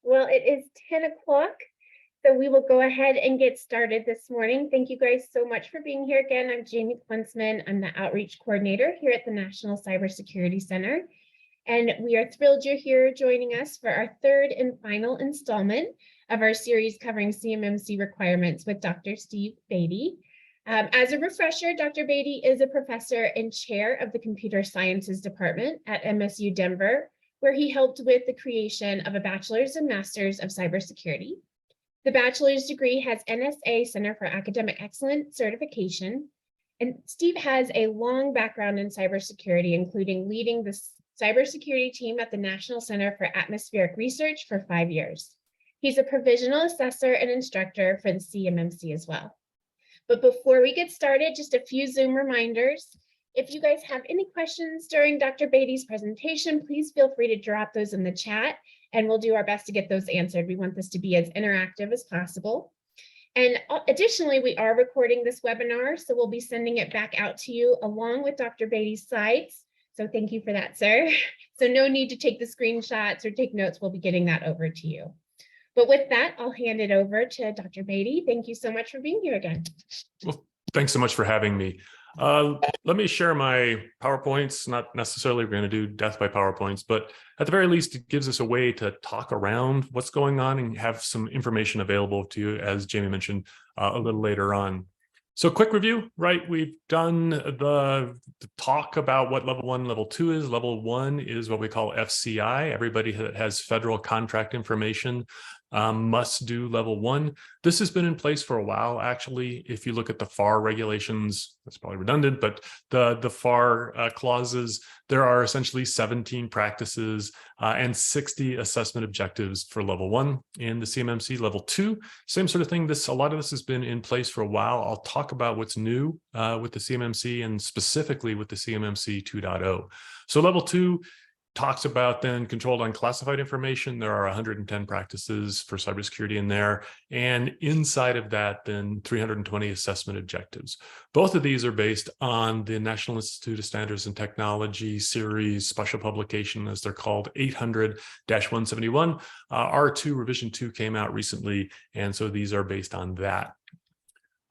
Well, it is 10 o'clock, so we will go ahead and get started this morning. Thank you guys so much for being here again. I'm Jamie Klinsman. I'm the Outreach Coordinator here at the National Cybersecurity Center. And we are thrilled you're here joining us for our third and final installment of our series covering CMMC requirements with Dr. Steve Beatty. As a refresher, Dr. Beatty is a professor and chair of the Computer Sciences Department at MSU Denver, where he helped with the creation of a bachelor's and master's of cybersecurity. The bachelor's degree has NSA Center for Academic Excellence certification, and Steve has a long background in cybersecurity, including leading the cybersecurity team at the National Center for Atmospheric Research for 5 years. He's a provisional assessor and instructor for the CMMC as well. But before we get started, just a few Zoom reminders. If you guys have any questions during Dr. Beatty's presentation, please feel free to drop those in the chat and we'll do our best to get those answered. We want this to be as interactive as possible. And additionally, we are recording this webinar, so we'll be sending it back out to you along with Dr. Beatty's slides. So thank you for that, sir. So no need to take the screenshots or take notes. We'll be getting that over to you. But with that, I'll hand it over to Dr. Beatty. Thank you so much for being here again. Well, thanks so much for having me. Let me share my PowerPoints. Not necessarily we're going to do death by PowerPoints, but at the very least, it gives us a way to talk around what's going on and have some information available to you, as Jamie mentioned a little later on. So quick review, right? We've done the talk about what level 1, level 2 is. Level 1 is what we call FCI. Everybody that has federal contract information must do level 1. This has been in place for a while, actually. If you look at the FAR regulations, that's probably redundant, but the FAR clauses, there are essentially 17 practices and 60 assessment objectives for level 1 in the CMMC. Level 2, same sort of thing. A lot of this has been in place for a while. I'll talk about what's new with the CMMC and specifically with the CMMC 2.0. So level 2 talks about then controlled unclassified information. There are 110 practices for cybersecurity in there. And inside of that, then 320 assessment objectives. Both of these are based on the National Institute of Standards and Technology series special publication, as they're called, 800-171. R2 revision 2 came out recently. And so these are based on that.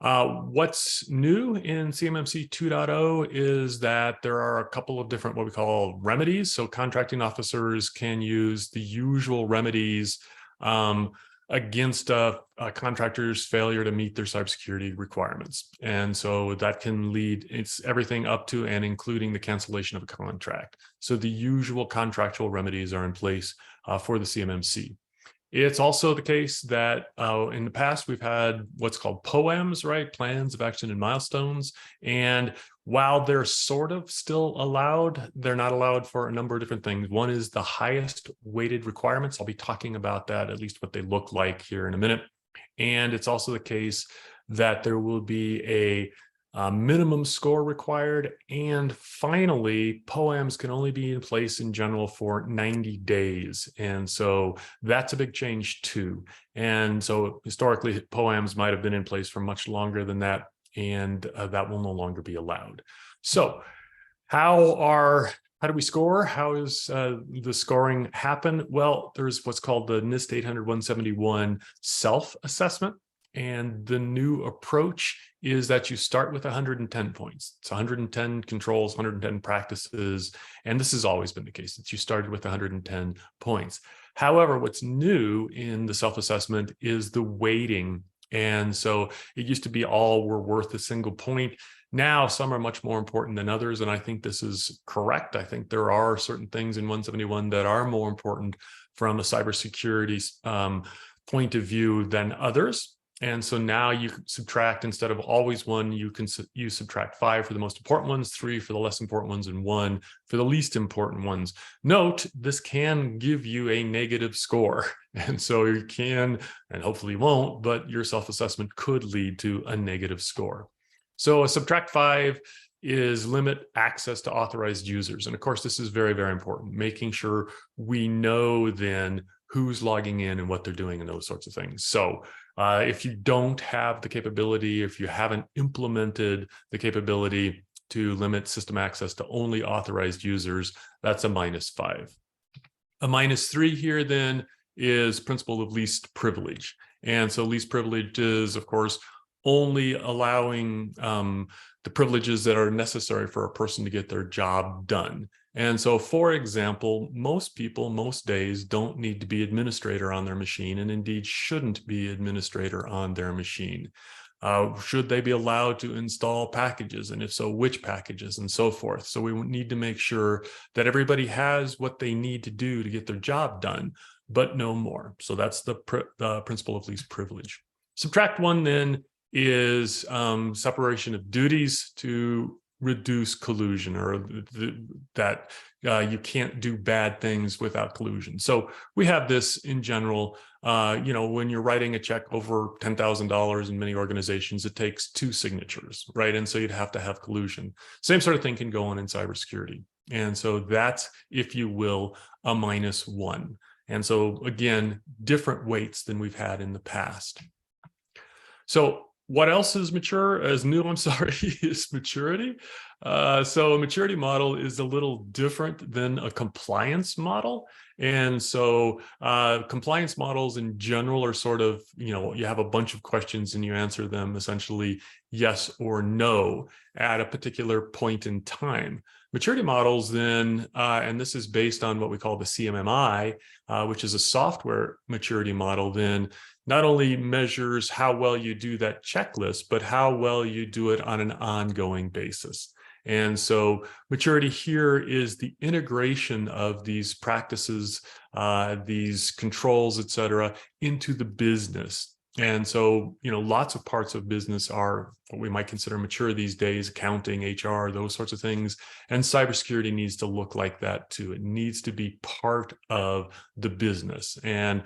What's new in CMMC 2.0 is that there are a couple of different what we call remedies. So contracting officers can use the usual remedies against a contractor's failure to meet their cybersecurity requirements. And so that can lead, it's everything up to and including the cancellation of a contract. So the usual contractual remedies are in place for the CMMC. It's also the case that in the past, we've had what's called POAMs, right? Plans of action and milestones. And while they're sort of still allowed, they're not allowed for a number of different things. One is the highest weighted requirements. I'll be talking about that, at least what they look like here in a minute. And it's also the case that there will be a minimum score required. And finally, POAMs can only be in place in general for 90 days. And so that's a big change too. And so historically, POAMs might have been in place for much longer than that, and that will no longer be allowed. So how do we score? How does the scoring happen? Well, there's what's called the NIST 800-171 self-assessment. And the new approach is that you start with 110 points. It's 110 controls, 110 practices. And this has always been the case, that you started with 110 points. However, what's new in the self-assessment is the weighting. And so it used to be all were worth a single point. Now, some are much more important than others. And I think this is correct. I think there are certain things in 171 that are more important from a cybersecurity point of view than others. And so now you subtract, instead of always 1, you subtract 5 for the most important ones, 3 for the less important ones, and 1 for the least important ones. Note, this can give you a negative score. And so you can, and hopefully won't, but your self-assessment could lead to a negative score. So a subtract 5 is limit access to authorized users. And of course, this is very, very important, making sure we know then who's logging in and what they're doing and those sorts of things. So if you don't have the capability, if you haven't implemented the capability to limit system access to only authorized users, that's a -5. A -3 here then is principle of least privilege. And so least privilege is, of course, only allowing the privileges that are necessary for a person to get their job done. And so, for example, most people, most days, don't need to be administrator on their machine, and indeed shouldn't be administrator on their machine. Should they be allowed to install packages? And if so, which packages, and so forth. So we need to make sure that everybody has what they need to do to get their job done, but no more. So that's the principle of least privilege. Subtract one then is separation of duties to reduce collusion, or that you can't do bad things without collusion. So we have this in general. When you're writing a check over $10,000 in many organizations, it takes 2 signatures, right? And so you'd have to have collusion. Same sort of thing can go on in cybersecurity. And so that's, if you will, a -1. And so again, different weights than we've had in the past. So what else is new, is maturity. So a maturity model is a little different than a compliance model. And so compliance models in general are sort of, you have a bunch of questions and you answer them essentially yes or no at a particular point in time. Maturity models then, and this is based on what we call the CMMI, which is a software maturity model, then not only measures how well you do that checklist, but how well you do it on an ongoing basis. And so maturity here is the integration of these practices, these controls, et cetera, into the business. And so, lots of parts of business are what we might consider mature these days: accounting, HR, those sorts of things. And cybersecurity needs to look like that too. It needs to be part of the business. And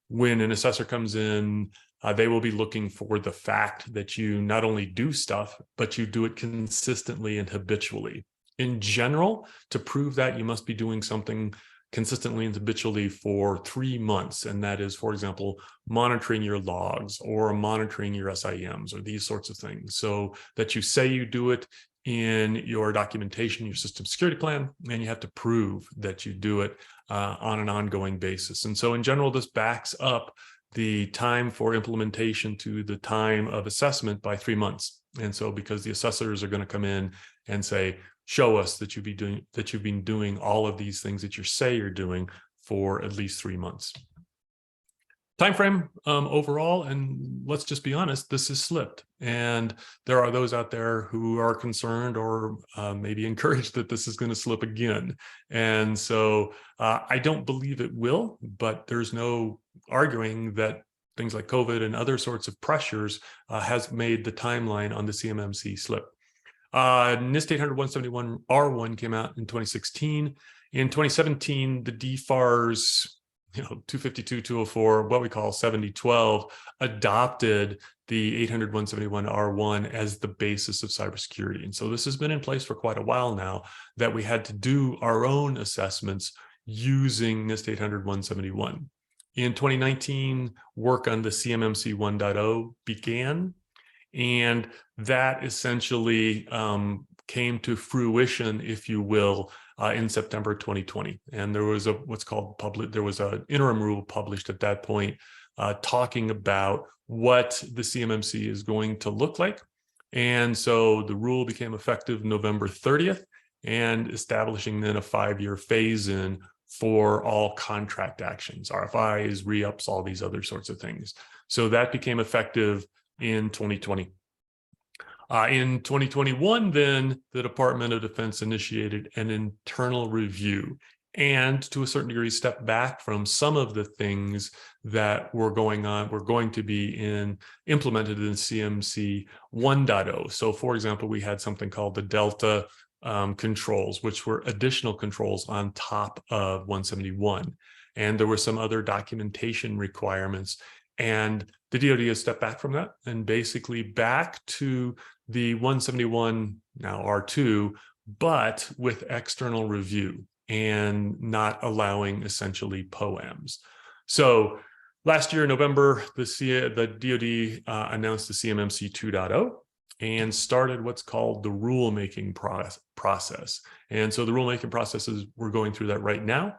when an assessor comes in, they will be looking for the fact that you not only do stuff, but you do it consistently and habitually. In general, to prove that, you must be doing something consistently and habitually for 3 months. And that is, for example, monitoring your logs or monitoring your SIMs or these sorts of things, so that you say you do it in your documentation, your system security plan, and you have to prove that you do it on an ongoing basis. And so in general, this backs up the time for implementation to the time of assessment by 3 months. And so because the assessors are going to come in and say, show us that you've been doing all of these things that you say you're doing for at least 3 months. Time frame overall, and let's just be honest, this has slipped. And there are those out there who are concerned or maybe encouraged that this is going to slip again. And so I don't believe it will, but there's no arguing that things like COVID and other sorts of pressures has made the timeline on the CMMC slip. NIST 800-171 R1 came out in 2016. In 2017, the DFARS 252-204, what we call 7012, adopted the 800-171 R1 as the basis of cybersecurity. And so this has been in place for quite a while now, that we had to do our own assessments using NIST 800-171. In 2019, work on the CMMC 1.0 began, and that essentially came to fruition, if you will, in September 2020. And there was there was an interim rule published at that point talking about what the CMMC is going to look like. And so the rule became effective November 30th, and establishing then a 5-year phase-in for all contract actions, RFIs, re-ups, all these other sorts of things. So that became effective in 2020. In 2021, then, the Department of Defense initiated an internal review and, to a certain degree, stepped back from some of the things that were going to be implemented in CMMC 1.0. So, for example, we had something called the Delta controls, which were additional controls on top of 171. And there were some other documentation requirements. And the DoD has stepped back from that and basically back to the 171, now R2, but with external review and not allowing essentially POAMs. So last year in November, the DoD announced the CMMC 2.0 and started what's called the rulemaking process. And so the rulemaking process we're going through that right now.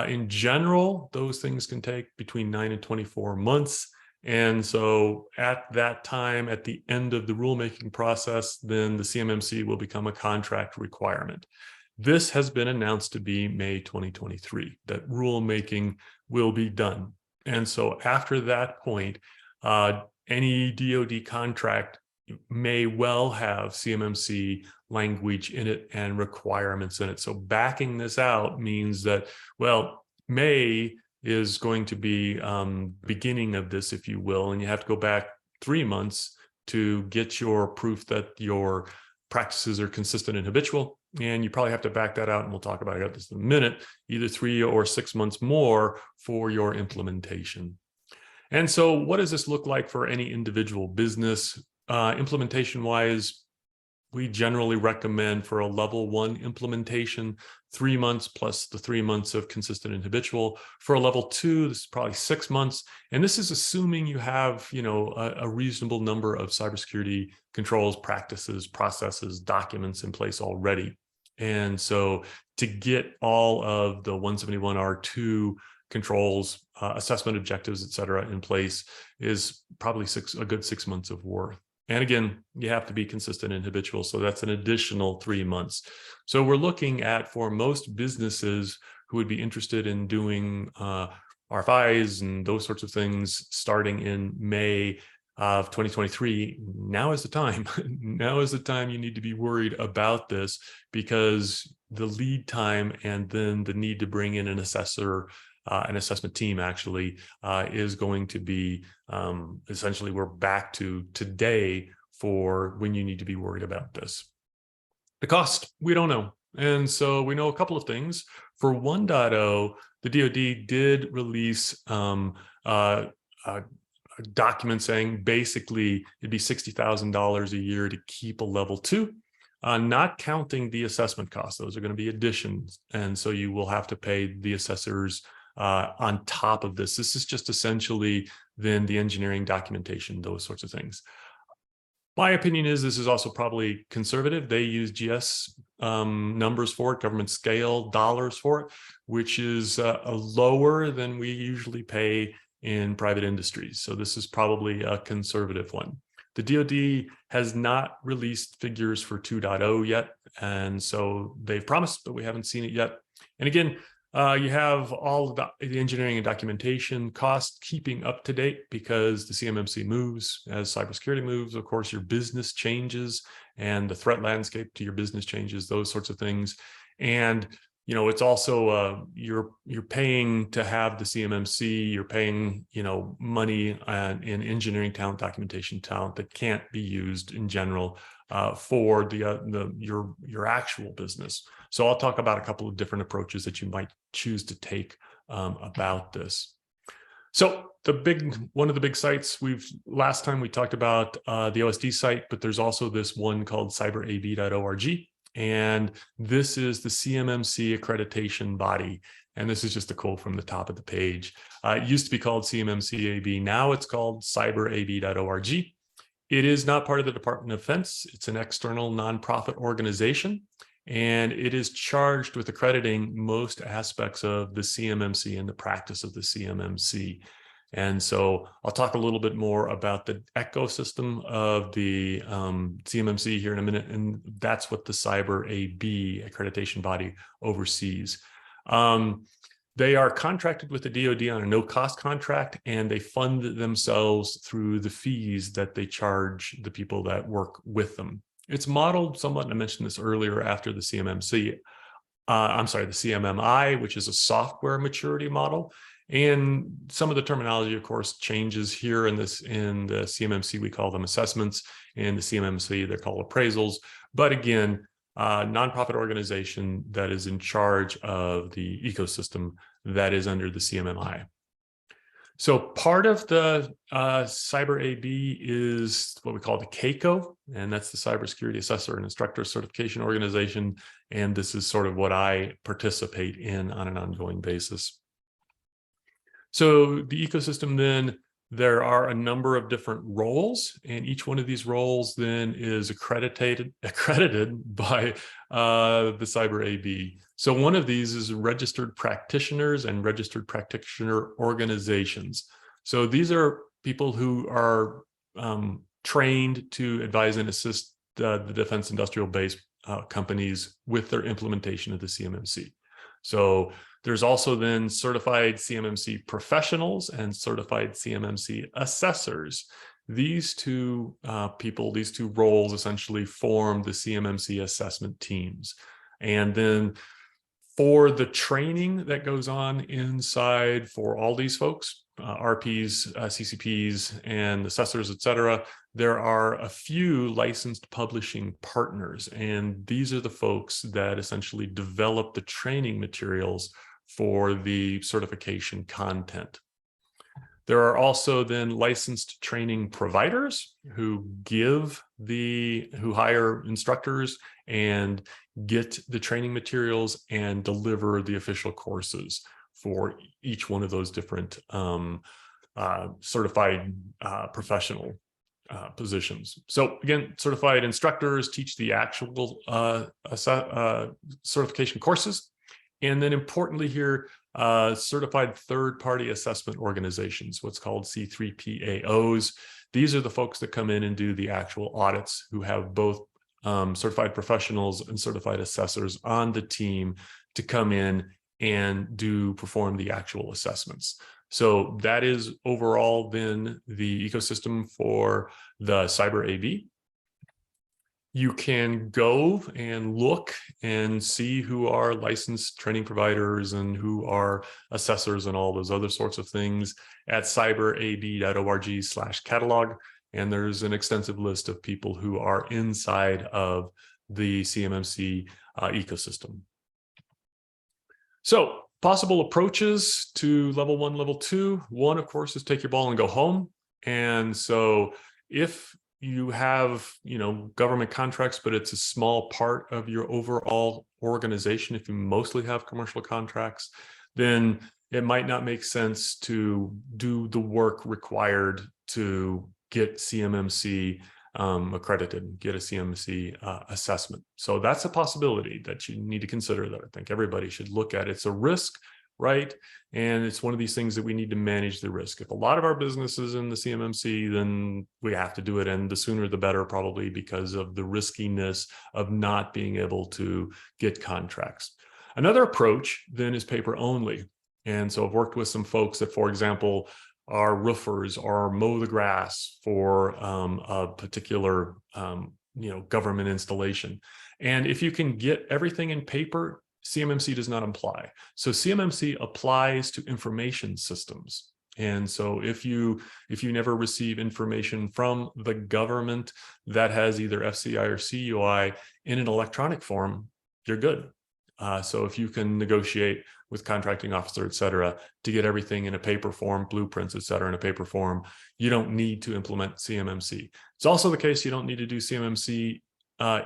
In general, those things can take between 9 and 24 months. And so at that time, at the end of the rulemaking process, then the CMMC will become a contract requirement. This has been announced to be May 2023, that rulemaking will be done. And so after that point, any DoD contract may well have CMMC language in it and requirements in it. So backing this out means that, well, May is going to be beginning of this, if you will, and you have to go back 3 months to get your proof that your practices are consistent and habitual. And you probably have to back that out, and we'll talk about this in a minute, either 3 or 6 months more for your implementation. And so what does this look like for any individual business? Implementation-wise, we generally recommend for a level 1 implementation, 3 months plus the 3 months of consistent and habitual. For a level 2, this is probably 6 months. And this is assuming you have, a reasonable number of cybersecurity controls, practices, processes, documents in place already. And so to get all of the 171R2 controls, assessment objectives, et cetera, in place is probably a good 6 months of work. And again, you have to be consistent and habitual. So that's an additional 3 months. So we're looking at, for most businesses who would be interested in doing RFIs and those sorts of things starting in May of 2023, now is the time. Now is the time you need to be worried about this, because the lead time and then the need to bring in an assessor, an assessment team actually, is going to be essentially, we're back to today for when you need to be worried about this. The cost, we don't know. And so we know a couple of things. For 1.0, the DoD did release a document saying basically it'd be $60,000 a year to keep a level 2. Not counting the assessment costs. Those are going to be additions. And so you will have to pay the assessors on top of this. This is just essentially then the engineering documentation, those sorts of things. My opinion is this is also probably conservative. They use GS numbers for it, government scale dollars for it, which is lower than we usually pay in private industries. So this is probably a conservative one. The DoD has not released figures for 2.0 yet. And so they've promised, but we haven't seen it yet. And again, you have all of the engineering and documentation costs keeping up to date, because the CMMC moves as cybersecurity moves. Of course, your business changes and the threat landscape to your business changes, those sorts of things. And it's also you're paying to have the CMMC. You're paying money in engineering talent, documentation talent that can't be used in general for your actual business. So I'll talk about a couple of different approaches that you might choose to take about this. So one of the big sites last time we talked about the OSD site, but there's also this one called cyberab.org. And this is the CMMC accreditation body. And this is just a quote from the top of the page. It used to be called CMMC-AB. Now it's called cyberab.org. It is not part of the Department of Defense. It's an external nonprofit organization, and it is charged with accrediting most aspects of the CMMC and the practice of the CMMC. And so I'll talk a little bit more about the ecosystem of the CMMC here in a minute, and that's what the CyberAB accreditation body oversees. They are contracted with the DoD on a no-cost contract, and they fund themselves through the fees that they charge the people that work with them. It's modeled somewhat, and I mentioned this earlier, after the CMMC. The CMMI, which is a software maturity model. And some of the terminology, of course, changes here in the CMMC. We call them assessments. In the CMMC, they're called appraisals. But again, nonprofit organization that is in charge of the ecosystem that is under the CMMI. So part of the CyberAB is what we call the CAICO, and that's the Cybersecurity Assessor and Instructor Certification Organization. And this is sort of what I participate in on an ongoing basis. So the ecosystem, then, there are a number of different roles, and each one of these roles then is accredited by the CyberAB. So one of these is registered practitioners and registered practitioner organizations. So these are people who are trained to advise and assist the defense industrial base companies with their implementation of the CMMC. So there's also then certified CMMC professionals and certified CMMC assessors. These two people, these two roles essentially form the CMMC assessment teams. And then for the training that goes on inside for all these folks, RPs, CCPs, and assessors, et cetera, there are a few licensed publishing partners. And these are the folks that essentially develop the training materials for the certification content. There are also then licensed training providers who hire instructors and get the training materials and deliver the official courses for each one of those different certified professional positions. So again, certified instructors teach the actual certification courses. And then importantly here, certified third-party assessment organizations, what's called C3PAOs. These are the folks that come in and do the actual audits, who have both certified professionals and certified assessors on the team to come in and perform the actual assessments. So that is overall then the ecosystem for the cyber AV. You can go and look and see who are licensed training providers and who are assessors and all those other sorts of things at cyberav.org/catalog. And there's an extensive list of people who are inside of the CMMC ecosystem. So possible approaches to level 1, level 2. One, of course, is take your ball and go home. And so if you have, government contracts, but it's a small part of your overall organization, if you mostly have commercial contracts, then it might not make sense to do the work required to get CMMC accredited, get a CMMC assessment. So that's a possibility that you need to consider, that I think everybody should look at. It's a risk, right? And it's one of these things that we need to manage the risk. If a lot of our business is in the CMMC, then we have to do it. And the sooner the better, probably because of the riskiness of not being able to get contracts. Another approach then is paper only. And so I've worked with some folks that, for example, are roofers or mow the grass for a particular government installation. And if you can get everything in paper, CMMC does not apply. So CMMC applies to information systems. And so if you never receive information from the government that has either FCI or CUI in an electronic form, you're good. So if you can negotiate with contracting officer, et cetera, to get everything in a paper form, blueprints, et cetera, in a paper form, you don't need to implement CMMC. It's also the case you don't need to do CMMC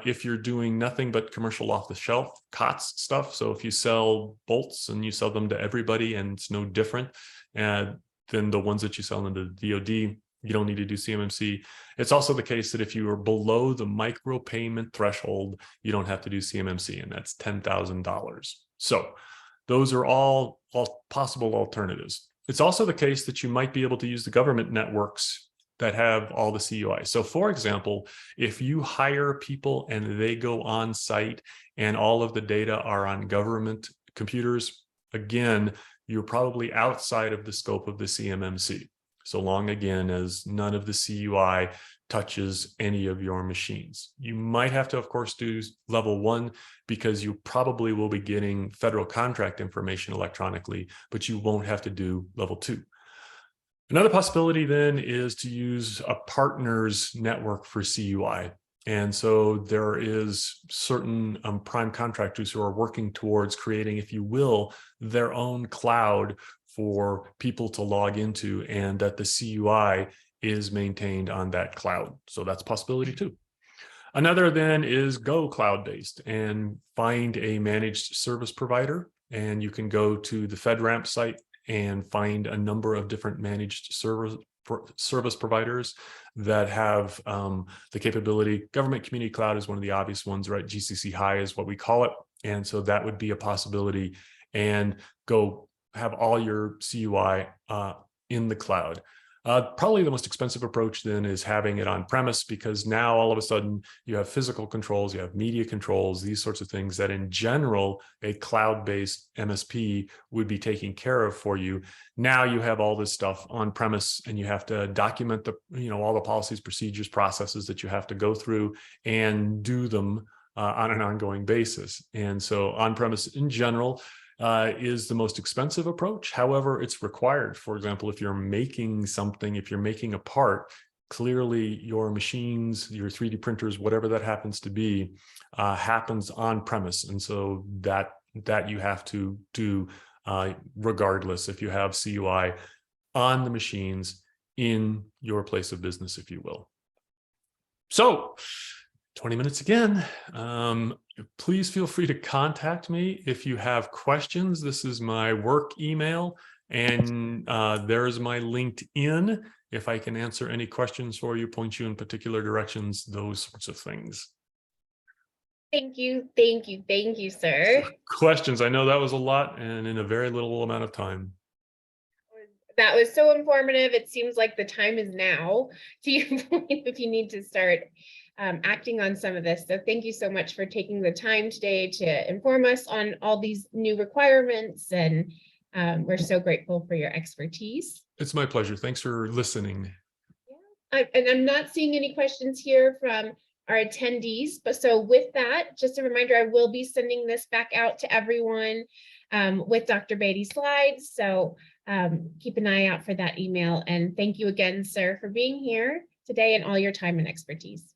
if you're doing nothing but commercial off-the-shelf COTS stuff. So if you sell bolts and you sell them to everybody and it's no different than the ones that you sell into the DoD, you don't need to do CMMC. It's also the case that if you are below the micropayment threshold, you don't have to do CMMC, and that's $10,000. So those are all possible alternatives. It's also the case that you might be able to use the government networks that have all the CUI. So for example, if you hire people and they go on site and all of the data are on government computers, again, you're probably outside of the scope of the CMMC, so long, again, as none of the CUI touches any of your machines. You might have to, of course, do level 1 because you probably will be getting federal contract information electronically, but you won't have to do level 2. Another possibility then is to use a partners network for CUI. And so there is certain prime contractors who are working towards creating, if you will, their own cloud for people to log into, and that the CUI is maintained on that cloud. So that's a possibility too. Another then is go cloud-based and find a managed service provider. And you can go to the FedRAMP site and find a number of different managed service providers that have the capability. Government Community Cloud is one of the obvious ones, right? GCC High is what we call it. And so that would be a possibility, and go have all your CUI in the cloud. Probably the most expensive approach then is having it on premise, because now all of a sudden you have physical controls, you have media controls, these sorts of things that in general a cloud-based MSP would be taking care of for you. Now you have all this stuff on premise, and you have to document the, all the policies, procedures, processes that you have to go through and do them on an ongoing basis. And so on-premise in general is the most expensive approach. However, it's required. For example, if you're making something, if you're making a part, clearly your machines, your 3D printers, whatever that happens to be, happens on premise. And so that you have to do regardless if you have CUI on the machines in your place of business, if you will. So 20 minutes again. Please feel free to contact me if you have questions. This is my work email, and there is my LinkedIn. If I can answer any questions for you, point you in particular directions, those sorts of things. Thank you, sir. Questions? I know that was a lot and in a very little amount of time. That was so informative. It seems like the time is now, to your point, if you need to start acting on some of this. So thank you so much for taking the time today to inform us on all these new requirements, and we're so grateful for your expertise. It's my pleasure. Thanks for listening. Yeah. And I'm not seeing any questions here from our attendees, but so with that, just a reminder, I will be sending this back out to everyone with Dr. Beatty's slides. So keep an eye out for that email. And thank you again, sir, for being here today and all your time and expertise.